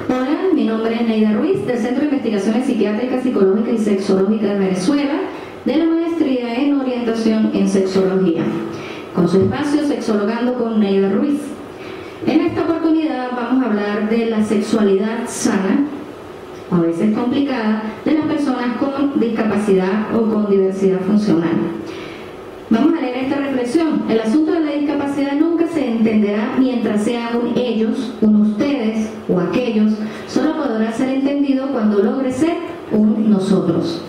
Hola, mi nombre es Neida Ruiz, del Centro de Investigaciones Psiquiátricas, Psicológicas y Sexológicas de Venezuela, de la maestría en orientación en sexología, con su espacio Sexologando con Neida Ruiz. En esta oportunidad vamos a hablar de la sexualidad sana, a veces complicada, de las personas con discapacidad o con diversidad funcional. Vamos a leer esta reflexión. El asunto de la discapacidad nunca se entenderá mientras sea un ellos, un ustedes o aquellos. Solo podrá ser entendido cuando logre ser un nosotros.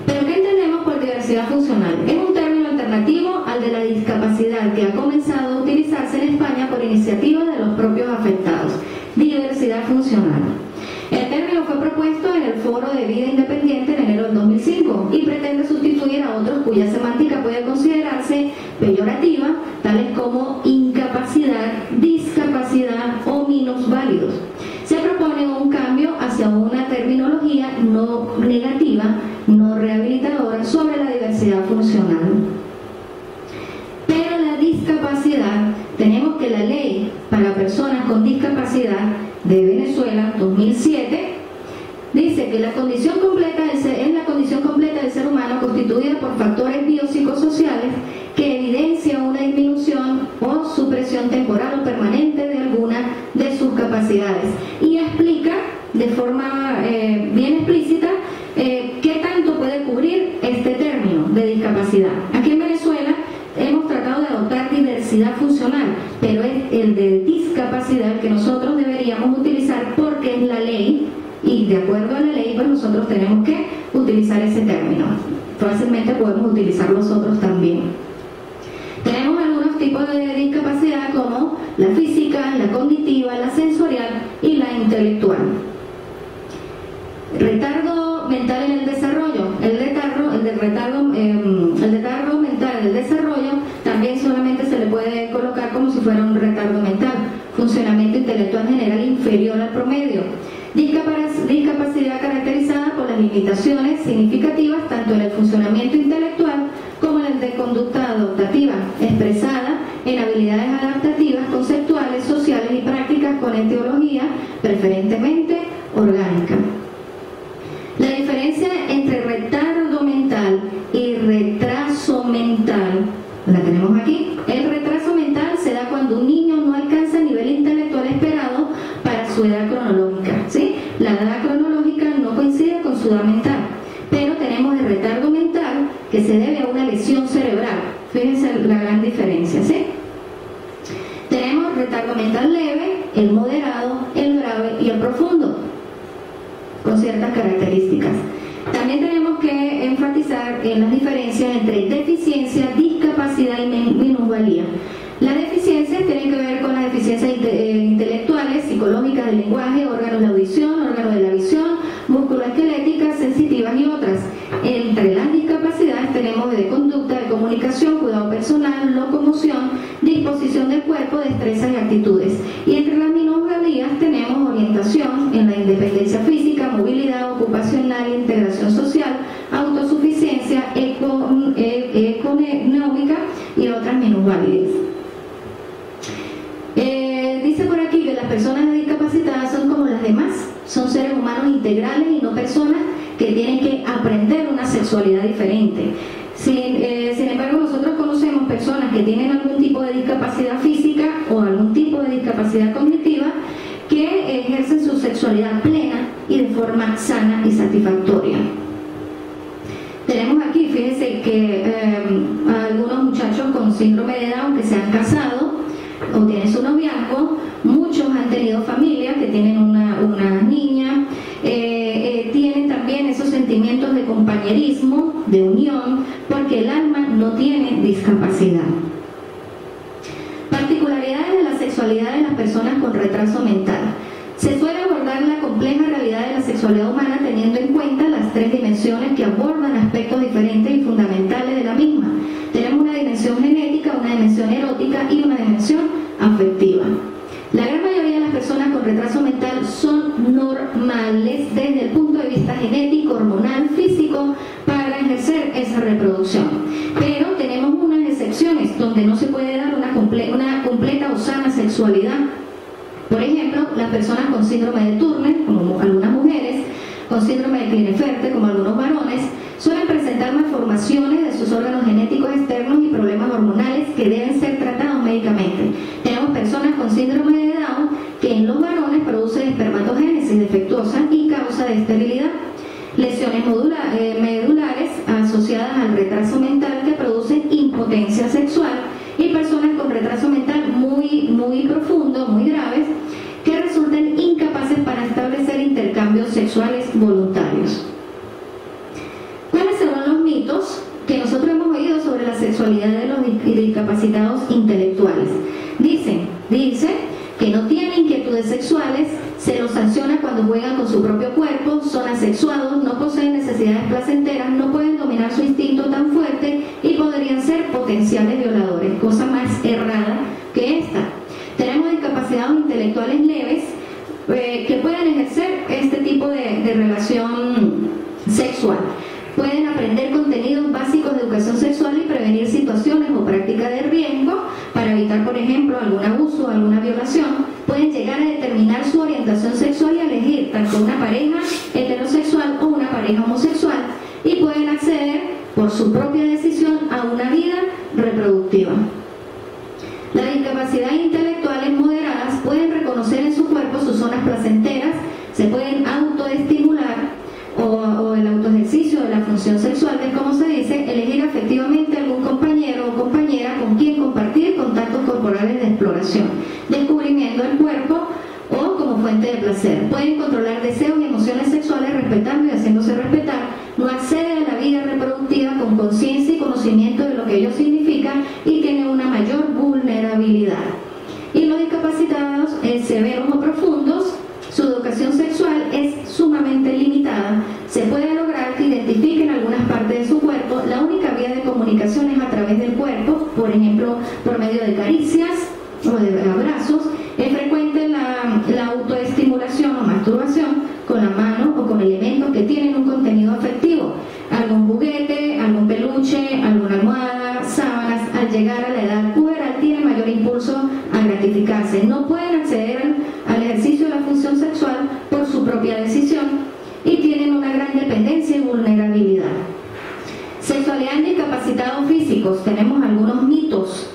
¿Pero qué entendemos por diversidad funcional? Es un término alternativo al de la discapacidad que ha comenzado a utilizarse en España por iniciativa de los propios afectados. Diversidad funcional. El término fue propuesto en el Foro de Vida Independiente en enero del 2005 y pretende sustituir a otros cuya semántica puede considerarse peyorativa, tales como incapacidad, discapacidad o minusválidos. Se propone un cambio hacia una terminología no negativa, no rehabilitadora sobre la diversidad funcional. Pero la discapacidad, tenemos que la Ley para Personas con Discapacidad de Venezuela, 2007, dice que la condición completa es la condición completa del ser humano constituida por factores biopsicosociales que evidencia una disminución o supresión temporal o permanente de alguna de sus capacidades, y explica de forma bien explícita qué tanto puede cubrir este término de discapacidad. Aquí en Venezuela hemos tratado de adoptar diversidad funcional, pero es el de discapacidad el que nosotros deberíamos utilizar porque es la ley, y de acuerdo a la ley pues nosotros tenemos que utilizar ese término. Fácilmente podemos utilizar los otros también. Tenemos algunos tipos de discapacidad como la física, la cognitiva, la sensorial y la intelectual. Retardo mental en el desarrollo. El retardo mental en el desarrollo también solamente se le puede colocar como si fuera un retardo mental. Funcionamiento intelectual general inferior al promedio. Discapacidad caracterizada por las limitaciones significativas tanto en el funcionamiento intelectual como en el de conducta adaptativa, expresada en habilidades adaptativas, conceptuales, sociales y prácticas con etiología preferentemente orgánica. La diferencia entre retardo mental y retraso mental la tenemos aquí. El retraso mental se da cuando un niño no alcanza el nivel intelectual esperado para su edad cronológica, ¿sí? La edad cronológica no coincide con su edad mental, pero tenemos el retardo mental que se debe a una lesión cerebral. Fíjense la gran diferencia, ¿sí? Tenemos retardo mental leve, el moderado, el grave y el profundo, con ciertas características. También tenemos que enfatizar en las diferencias entre deficiencia, discapacidad y minusvalía. Las deficiencias tienen que ver con las deficiencias intelectuales, psicológicas, del lenguaje, órganos de audición, órganos de la visión, musculoesqueléticas, sensitivas y otras. Entre las discapacidades tenemos de conducta, de comunicación, cuidado personal, locomoción, disposición del cuerpo, destrezas y actitudes. Y entre las minusvalías tenemos orientación en la independencia física, movilidad ocupacional, integración social, autosuficiencia, económica y otras minusvalías. Dice por aquí que las personas discapacitadas son como las demás, son seres humanos integrales y no personas que tienen que aprender una sexualidad diferente. Sin embargo, nosotros conocemos personas que tienen algún tipo de discapacidad física o algún tipo de discapacidad cognitiva que ejercen su sexualidad plena y de forma sana y satisfactoria. Tenemos aquí, fíjense que algunos muchachos con síndrome de Down que se han casado o tienen su noviazgo, muchos han tenido familias que tienen una niña, tienen también esos sentimientos de compañerismo, de unión, porque el alma no tiene discapacidad. Particularidades de la sexualidad de las personas con retraso mental. Se suele abordar la compleja realidad de la sexualidad humana teniendo en cuenta las tres dimensiones que abordan aspectos diferentes y fundamentales de la misma. Tenemos una dimensión genética, una dimensión erótica y una dimensión afectiva. La gran mayoría de las personas con retraso mental son normales desde el punto de vista genético, hormonal, físico, para ejercer esa reproducción. Pero tenemos unas excepciones donde no se puede dar una completa o sana sexualidad Por ejemplo, las personas con síndrome de Turner, como algunas mujeres, con síndrome de Klinefelter, como algunos varones, suelen presentar malformaciones de sus órganos genéticos externos y problemas hormonales que deben ser tratados médicamente. Tenemos personas con síndrome de Down que en los varones producen espermatogénesis defectuosa y causa de esterilidad. Lesiones medulares asociadas al retraso mental que producen impotencia sexual, y personas con retraso mental muy profundo, muy graves, que resultan incapaces para establecer intercambios sexuales voluntarios. ¿Cuáles son los mitos que nosotros hemos oído sobre la sexualidad de los discapacitados intelectuales? Dice que no tienen inquietudes sexuales, se los sanciona cuando juegan con su propio cuerpo, son asexuados, no poseen necesidades placenteras, no pueden dominar su instinto tan fuerte y podrían ser potenciales violadores. Cosa más errada que esta. Tenemos discapacitados intelectuales leves que pueden ejercer este tipo de relación sexual. Pueden aprender contenidos básicos de educación sexual y prevenir situaciones o prácticas de riesgo para evitar, por ejemplo, algún abuso o alguna violación. Pueden llegar a determinar su orientación sexual y elegir tanto una pareja heterosexual o una pareja homosexual, y pueden acceder por su propia decisión a una vida reproductiva. Las discapacidades intelectuales moderadas pueden reconocer en su cuerpo sus zonas placenteras, se pueden autoestimular o el autoejercicio de la función sexual, que es como se dice, elegir afectivamente algún compañero o compañera con quien compartir contactos corporales de exploración, descubrimiento del cuerpo o como fuente de placer. Pueden controlar deseos y emociones sexuales respetando y haciéndose respetar. No acceden a la vida reproductiva con conciencia y conocimiento de lo que ello significa y tienen una mayor vulnerabilidad. Y los discapacitados severos o profundos, su educación sexual es sumamente limitada. Se puede lograr que identifiquen algunas partes de su cuerpo. La única vía de comunicación es a través del cuerpo, por ejemplo, por medio de caricias o de abrazos. Es frecuente la autoestimulación o masturbación con la mano o con elementos que tienen un contenido afectivo. Algún juguete, algún peluche, alguna almohada, sábanas. Al llegar a la edad puberal tiene mayor impulso a gratificarse. No pueden acceder al ejercicio de la función sexual por su propia decisión y tienen una gran dependencia y vulnerabilidad. Sexualidad en discapacitados físicos. Tenemos algunos mitos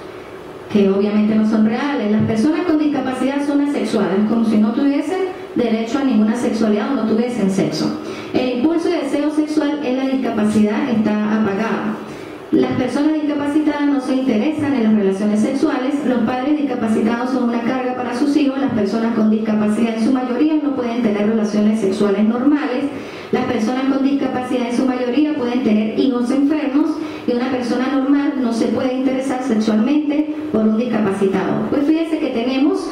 que obviamente no son reales. Las personas con discapacidad son asexuadas, como si no tuviesen derecho a ninguna sexualidad o no tuviesen sexo. El impulso y deseo sexual en la discapacidad está apagado. Las personas discapacitadas no se interesan en las relaciones sexuales. Los padres discapacitados son una carga para sus hijos. Las personas con discapacidad en su mayoría no pueden tener relaciones sexuales normales. Las personas con discapacidad en su mayoría pueden tener hijos enfermos, y una persona normal no se puede interesar sexualmente por un discapacitado. Pues fíjense que tenemos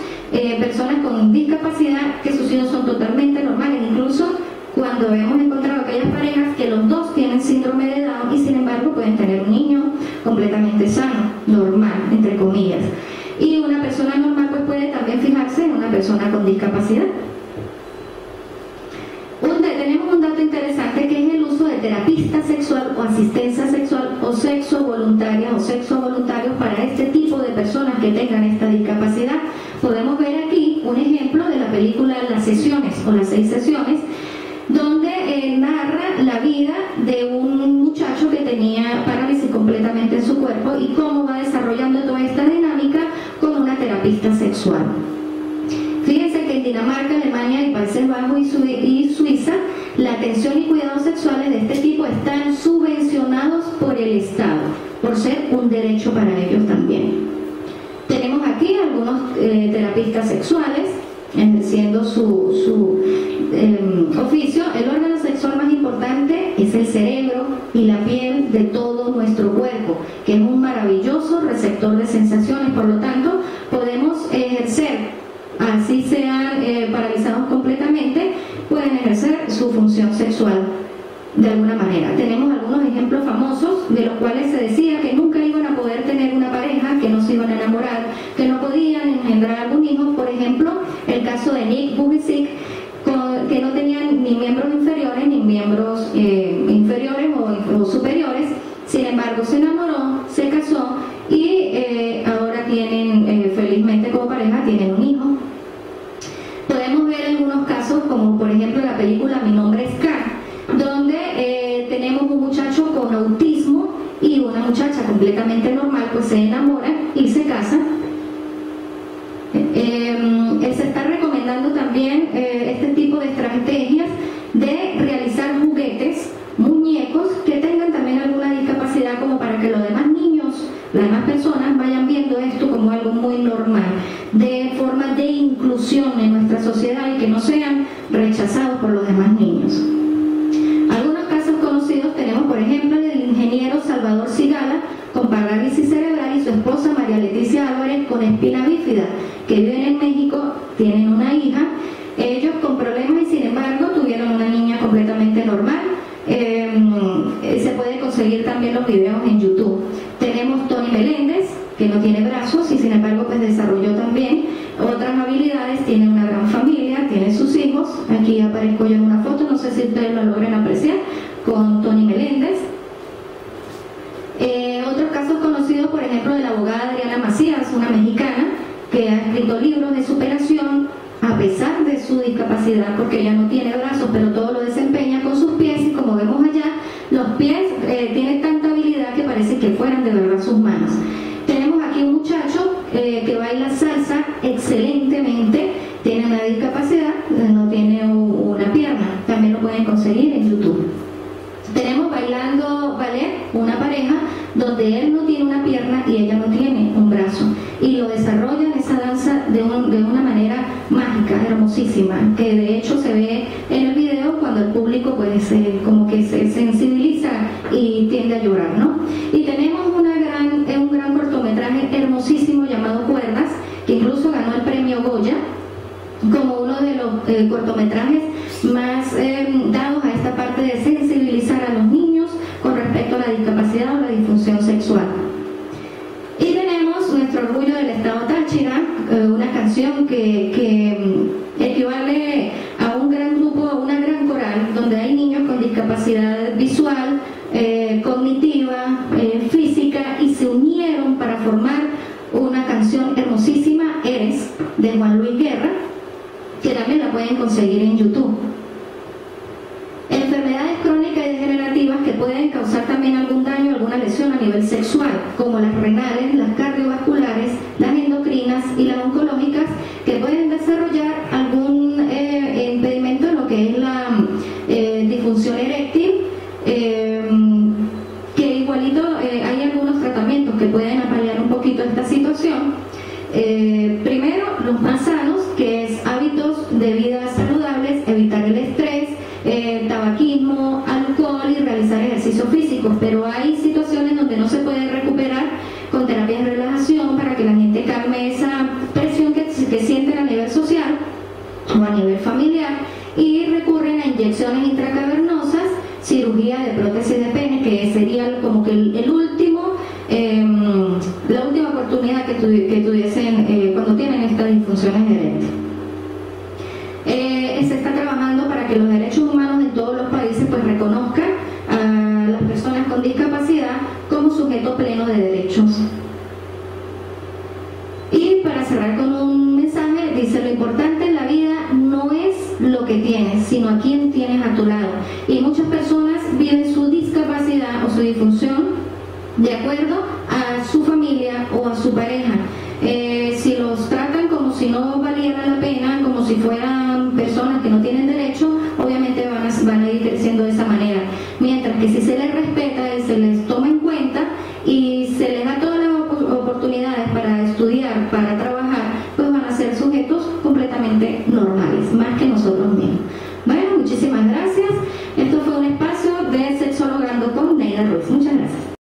personas con discapacidad que sus hijos son totalmente normales, incluso cuando hemos encontrado aquellas parejas que los dos tienen síndrome de Down y sin embargo pueden tener un niño completamente sano, normal, entre comillas. Y una persona normal pues puede también fijarse en una persona con discapacidad. Tenemos un dato interesante, que es el uso de terapista sexual o asistencia sexual o sexo voluntaria o sexo voluntario para este tipo de personas que tengan esta discapacidad. Podemos ver aquí un ejemplo de la película Las Sesiones o Las 6 Sesiones, donde narra la vida de un muchacho que tenía parálisis completamente en su cuerpo y cómo va desarrollando toda esta dinámica con una terapista sexual. Fíjense que en Dinamarca, Alemania y Países Bajos y Suiza, la atención y cuidados sexuales de este tipo están subvencionados por el Estado, por ser un derecho para ellos también. Tenemos aquí algunos terapistas sexuales ejerciendo su oficio. El órgano sexual más importante es el cerebro y la piel de todo nuestro cuerpo, que es un maravilloso receptor de sensaciones. Por lo tanto, podemos ejercer, así sean paralizados completamente, pueden ejercer su función sexual de alguna manera. Tenemos algunos ejemplos famosos de los cuales se decía que nunca iban a poder tener una pareja, que no se iban a enamorar, que no podían engendrar algún hijo. Por ejemplo, el caso de Nick Vujicic, que no tenían ni miembros inferiores ni miembros inferiores o superiores. Sin embargo, se enamoró, se casó y ahora tienen, felizmente como pareja, tienen un hijo. película Mi nombre es K, donde tenemos un muchacho con autismo y una muchacha completamente normal, pues se enamoran y se casan. Se está recomendando también este tipo de estrategias de realizar juguetes, muñecos que tengan también alguna discapacidad, como para que los demás niños, las demás personas vayan viendo esto como algo muy normal, de forma de inclusión en nuestra sociedad y que no sean rechazados por los demás niños. Algunos casos conocidos tenemos, por ejemplo, el del ingeniero Salvador Cigala con parálisis cerebral y su esposa María Leticia Álvarez con espina bífida, que viven en México, tienen una hija, ellos con problemas y sin embargo tuvieron una niña completamente normal. Se puede conseguir también los videos en YouTube. Tenemos Tony Meléndez, que no tiene brazos y sin embargo pues desarrolló también otras habilidades, tiene una gran familia, tiene sus hijos. Aquí aparezco yo en una foto, no sé si ustedes lo logran apreciar, con Tony Meléndez. Otros casos conocidos, por ejemplo, de la abogada Adriana Macías, una mexicana que ha escrito libros de superación a pesar de su discapacidad, porque ella no tiene brazos, pero todo lo desempeña con sus pies, y como vemos allá, los pies tienen tanta habilidad que parece que fueran de verdad sus manos. Tenemos aquí un muchacho que baila salsa excelentemente, tiene una discapacidad, no tiene una pierna, también lo pueden conseguir en YouTube. Tenemos Bailando Ballet, una pareja donde él no tiene una pierna y ella no tiene un brazo, y lo desarrollan esa danza de una manera mágica, hermosísima, que de hecho se ve en el video cuando el público pues como que se sensibiliza y tiende a llorar, ¿no? Y tenemos un gran cortometraje hermosísimo llamado Cuerdas, que incluso ganó el premio Goya como uno de los cortometrajes más dados a esta parte de sensibilizar a los niños con respecto a la discapacidad o la disfunción sexual. Y tenemos Nuestro Orgullo del Estado Táchira, una canción que equivale a un gran grupo, a una gran coral, donde hay niños con discapacidad visual, cognitiva, física, y se unieron para formar una canción hermosísima, Eres, de Juan Luis Guerra, que también la pueden conseguir en YouTube. Enfermedades crónicas y degenerativas que pueden causar también algún daño, alguna lesión a nivel sexual, como las renales, las cardiovasculares, las endocrinas y las oncológicas, que pueden desarrollar algún impedimento en lo que es la disfunción eréctil, que igualito hay algunos tratamientos que pueden paliar un poquito esta situación. Primero, los más sanos, que es hábitos de vida saludables, evitar el estrés, tabaquismo, alcohol y realizar ejercicios físicos, pero hay situaciones donde no se puede recuperar con terapias de relajación para que la gente calme esa presión que sienten a nivel social o a nivel familiar, y recurren a inyecciones intracavernosas, cirugía de prótesis de pene, que sería como que el último, la última oportunidad que tuviesen cuando tienen estas disfunciones eréctiles. Se está trabajando para que los derechos humanos en todos los países pues reconozcan a las personas con discapacidad como sujeto pleno de derechos. Y para cerrar con un mensaje, dice: lo importante en la vida no es lo que tienes, sino a quién tienes a tu lado. Y muchas personas viven su discapacidad o su disfunción de acuerdo a su familia o a su pareja. Si los tratan como si no valiera la pena, como si fueran personas que no tienen derecho, obviamente van a ir creciendo de esa manera. Mientras que si se les respeta